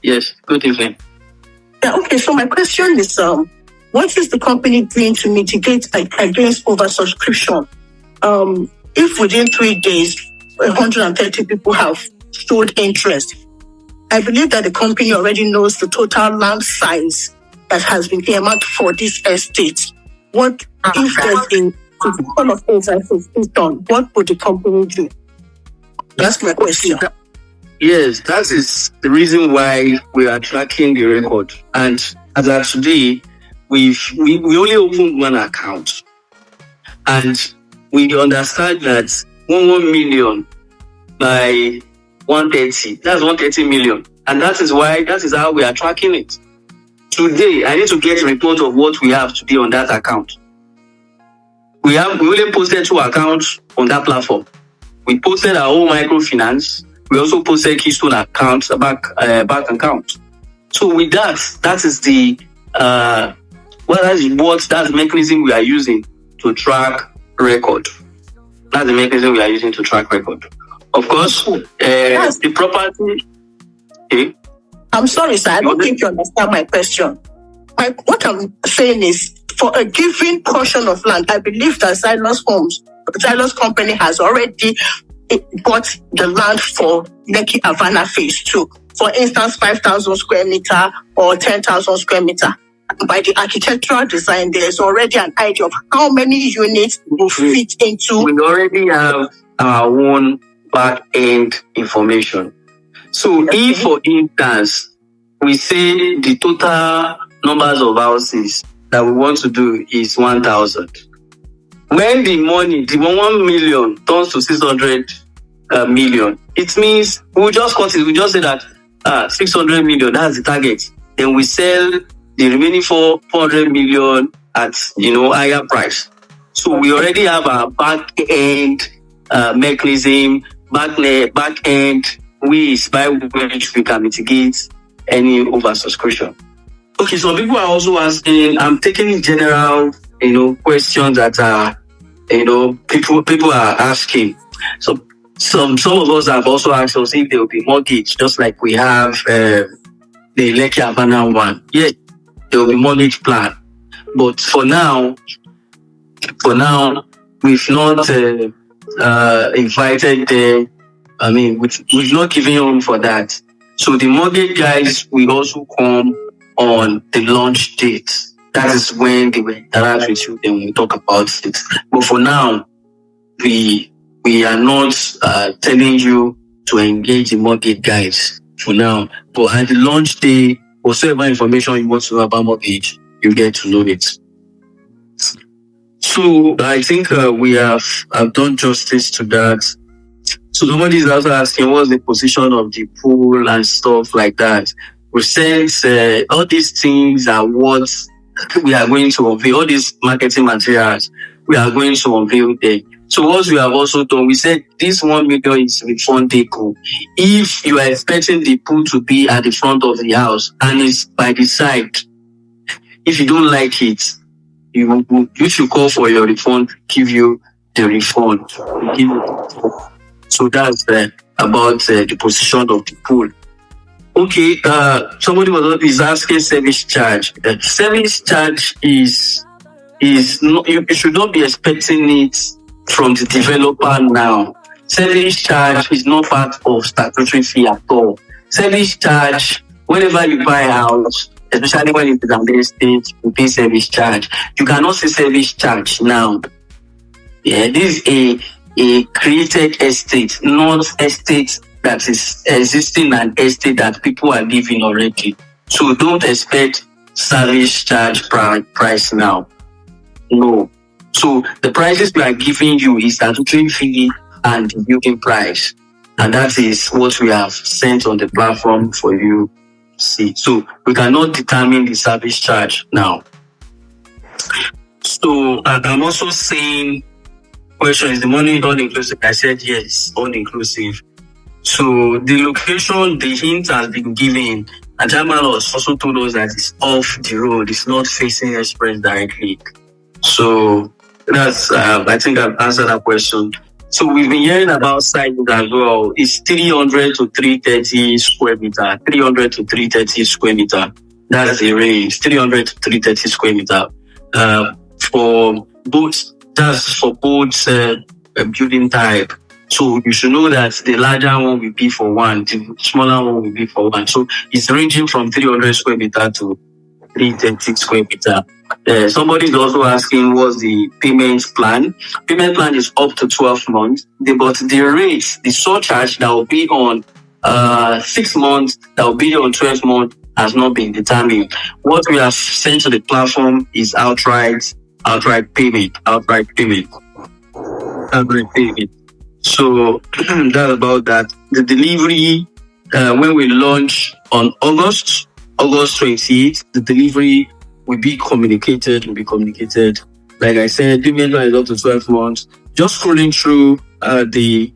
Yes, good evening. Yeah, okay, so my question is, what is the company doing to mitigate against oversubscription? If within 3 days, 130 people have showed interest, I believe that the company already knows the total land size that has been earmarked for this estate. What if there's a situation of oversubscription? What would the company do? That's my question. Yes, that is the reason why we are tracking the record. And as of today, we only opened one account. And we understand that 1 million by 130, that's 130 million. And that is how we are tracking it. Today, I need to get a report of what we have today on that account. We only posted 2 accounts on that platform. We posted our own microfinance. We also posted Keystone accounts, bank account. So with that is the that's the mechanism we are using to track record. That's the mechanism we are using to track record. Of course, the property. Okay. I'm sorry, sir. I don't think you understand my question. What I'm saying is, for a given portion of land, I believe that Silos company has already bought the land for Lekki Avana phase 2. For instance, 5,000 square meter or 10,000 square meter. By the architectural design, there's already an idea of how many units will fit into. We already have our own back-end information. So if, for instance, we say the total numbers of houses that we want to do is 1,000. When the 1 million turns to 600 million, it means we'll just cut it. We just say that 600 million, that's the target. Then we sell the remaining 400 million at higher price. So we already have our back-end mechanism, back-end ways by which we can mitigate any oversubscription. Okay, so people are also asking, I'm taking general, questions that are, people are asking. So some of us have also asked us if there will be mortgage, just like we have the Lekki Avana one. Yes, there will be mortgage plan. But for now, we've not invited them. I mean, we've not given room for that. So the mortgage guys will also come on the launch date. That is when they will interact with you and we talk about it. But for now, we are not telling you to engage the mortgage guys for now. But at the launch day, whatever information you want to know about mortgage, you get to know it. So I think we have done justice to that. So somebody is also asking what's the position of the pool and stuff like that. We said all these things are what we are going to unveil, all these marketing materials we are going to unveil there. So what we have also done, we said this 1 million is refundable. If you are expecting the pool to be at the front of the house and it's by the side, if you don't like it, you should call for your refund, give you the refund. So that's about the position of the pool. Okay, somebody is asking service charge. Service charge is not, you should not be expecting it from the developer now. Service charge is not part of statutory fee at all. Service charge, whenever you buy a house, especially when it is an estate, you pay service charge. You cannot say service charge now. Yeah, this is a created estate, not estate that is existing, an estate that people are living already. So don't expect service charge price now. No. So the prices we are giving you is statutory fee and the building price. And that is what we have sent on the platform for you to see. So we cannot determine the service charge now. So I'm also saying, question, is the money all inclusive? I said yes, all inclusive. So the location, the hint has been given, and Chairman also told us that it's off the road, it's not facing express directly. So that's I think I've answered that question. So we've been hearing about sizes as well. It's 300 to 330 square meter. 300 to 330 square meter. That's the range. 300 to 330 square meter. For both, that's for both building type. So you should know that the larger one will be for one, the smaller one will be for one. So it's ranging from 300 square meter to 330 square meter. Somebody is also asking what's the payment plan. Payment plan is up to 12 months, but the rate, the surcharge that will be on 6 months, that will be on 12 months has not been determined. What we have sent to the platform is outright payment. So that's about that. The delivery, when we launch on August 28th, the delivery will be communicated. Like I said, payment is up to 12 months. Just scrolling through the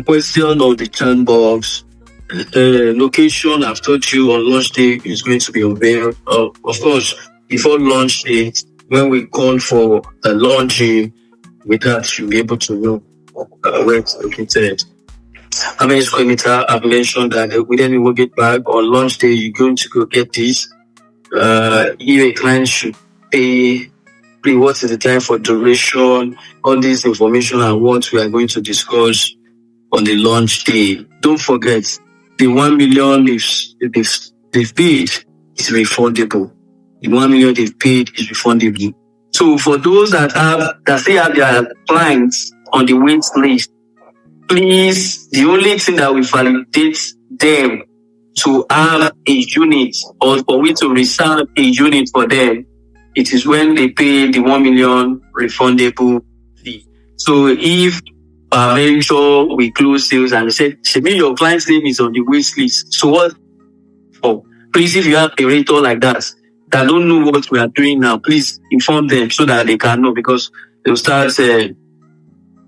question of the chat box. Location, I've told you, on launch day is going to be unveiled. Of course, before launch date, when we call for the launching, with that, you'll be able to know where it's located. How many square meter? I've mentioned that within we will get back on launch day, you're going to go get this. You, a client, should pay what is the time for duration, all this information and what we are going to discuss on the launch day. Don't forget, the 1 million they've paid is refundable. The 1 million they've paid is refundable. So for those that still have their clients on the wait list, please, the only thing that will validate them to have a unit or for we to reserve a unit for them, it is when they pay the 1 million refundable fee. So if very sure we close sales and say, maybe your client's name is on the wait list. So what for? Please, if you have a rater like that don't know what we are doing now, please inform them so that they can know, because they'll start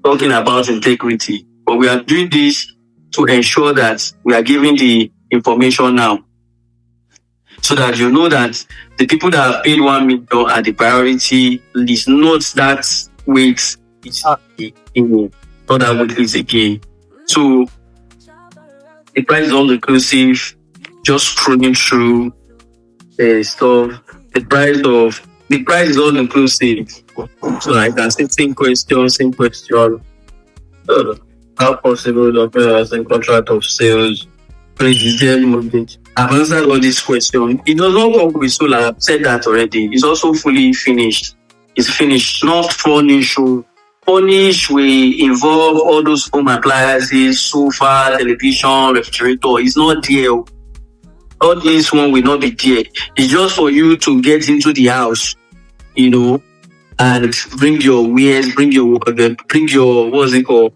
talking about integrity. But we are doing this to ensure that we are giving the information now, so that you know that the people that have paid 1 million are the priority list, not that wait is in other wait list again. So the price is all inclusive. Just scrolling through stuff. The price is all inclusive. So I can say same question. How possible the same contract of sales? President mortgage. I've answered all these questions. It does not work with solar. I've said that already. It's also fully finished. It's finished. Not furnished. Furnished will involve all those home appliances, sofa, television, refrigerator. It's not there. All this one will not be there. It's just for you to get into the house, and bring your wares, bring your what's it called?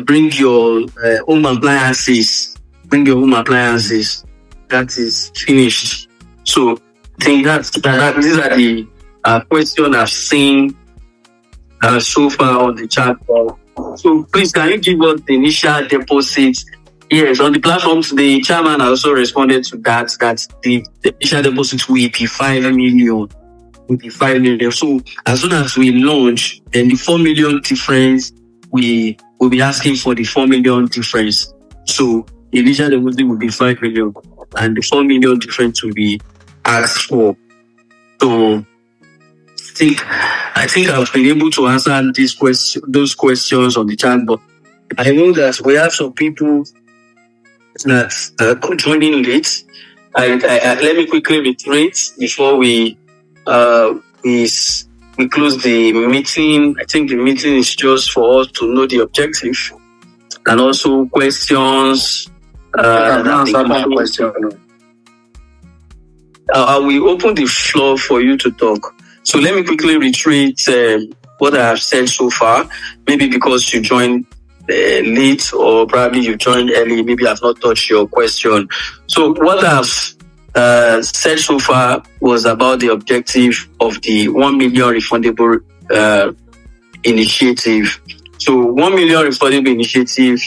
Bring your home appliances. Bring your home appliances. That is finished. So I think that these are the questions I've seen so far on the chat box. So please, can you give us the initial deposit? Yes, on the platforms, the chairman also responded to that the initial deposit will be 5 million. So as soon as we launch, then the 4 million difference, we will be asking for the 4 million difference. So the initial deposit will be 5 million, and the 4 million difference will be asked for. So I think I've been able to answer those questions on the chat, but I know that we have some people that could join in late. Let me quickly reiterate before we close the meeting. I think the meeting is just for us to know the objective and also questions. I will open the floor for you to talk. So let me quickly reiterate what I have said so far. Maybe because you joined late, or probably you joined early, maybe I've not touched your question. So what I've said so far was about the objective of the 1 million refundable initiative. So 1 million refundable initiative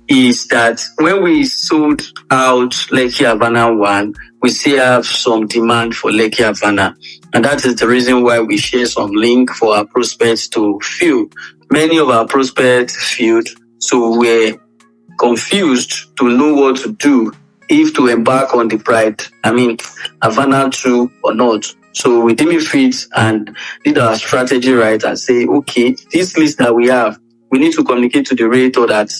is that when we sold out Lekki Avana 1, we still have some demand for Lekki Avana. And that is the reason why we share some link for our prospects to fill. Many of our prospects filled, so we're confused to know what to do, if to embark on the Havana 2 or not. So we deem it fit and did our strategy right and say, okay, this list that we have, we need to communicate to the realtor that,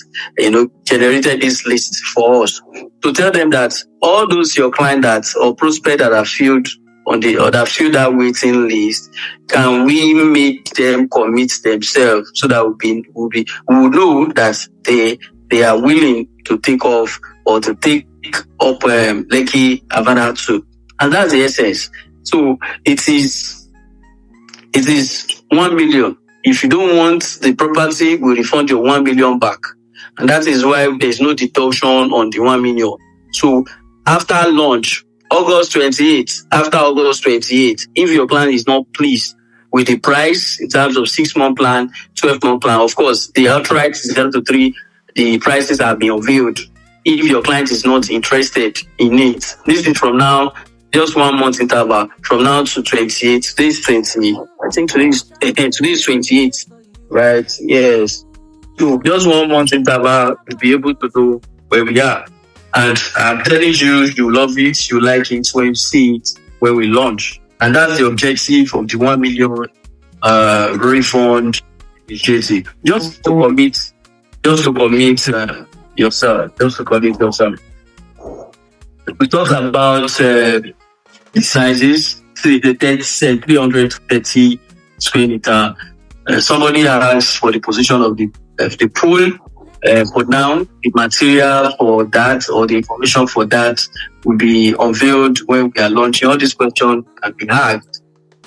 generated this list for us, to tell them that all those your client that or prospect that are filled on the or that fill that waiting list, can we make them commit themselves so that we will know that they are willing to take off or to take up Lekki Avana 2. And that's the essence. So it is 1 million. If you don't want the property, we'll refund your 1 million back. And that is why there's no deduction on the 1 million. So after launch, August 28th, after August 28th, if your client is not pleased with the price in terms of 6-month plan, 12-month plan, of course, the outright is 0 to 3, the prices have been unveiled. If your client is not interested in it, this is from now, just 1 month interval, from now to 28, today's 20, I think today's 28, right? Yes. So just 1 month interval, to be able to know where we are. And I'm telling you, you love it, you like it when you see it when we launch. And that's the objective of the 1 million refund initiative. Just to commit yourself. We talk about the sizes, the 330 square meter. Somebody asked for the position of the pool. For now, the material for that or the information for that will be unveiled when we are launching. All these questions can be asked.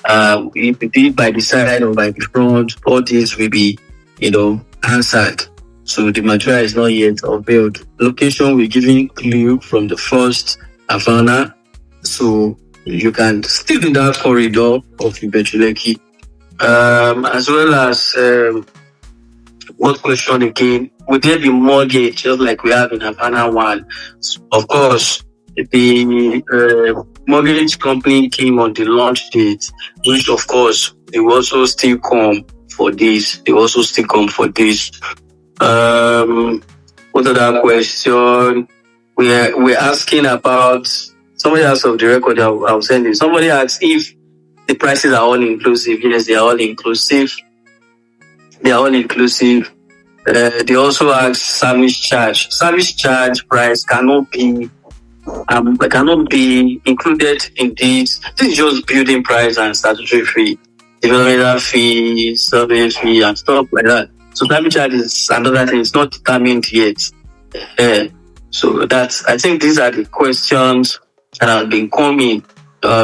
If it is by the side or by the front, all these will be, answered. So the material is not yet unveiled. Location, we're giving clue from the first Havana. So you can still in that corridor of Ibeju Lekki. As well as what question again? Would there be mortgage just like we have in Havana 1? Of course, the mortgage company came on the launch date, which of course they will also still come for this. What other question? We're asking about, somebody asked of the record I'll send you. Somebody asked if the prices are all inclusive. Yes, they are all inclusive. They also ask service charge. Service charge price cannot be included in this. This is just building price and statutory fee, development fee, service fee, and stuff like that. So service charge is another thing. It's not determined yet. So I think these are the questions that have been coming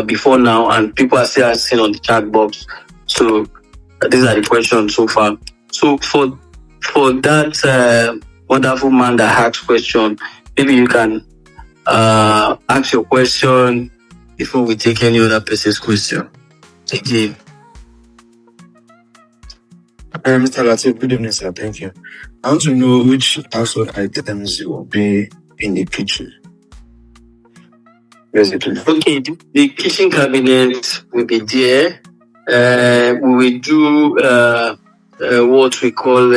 before now, and people are still asking on the chat box. So these are the questions so far. So for that wonderful man that asked question, maybe you can ask your question before we take any other person's question. Thank you. Mr. Latif, good evening, sir. Thank you. I want to know which household items you will be in the kitchen. Basically. Okay, the kitchen cabinet will be there. We will do what we call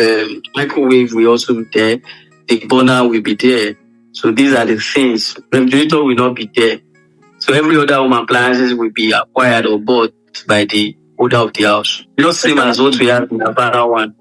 microwave will also be there. The burner will be there. So these are the things. Refrigerator will not be there. So every other home appliances will be acquired or bought by the owner of the house. Not same as what we have in Havana 1.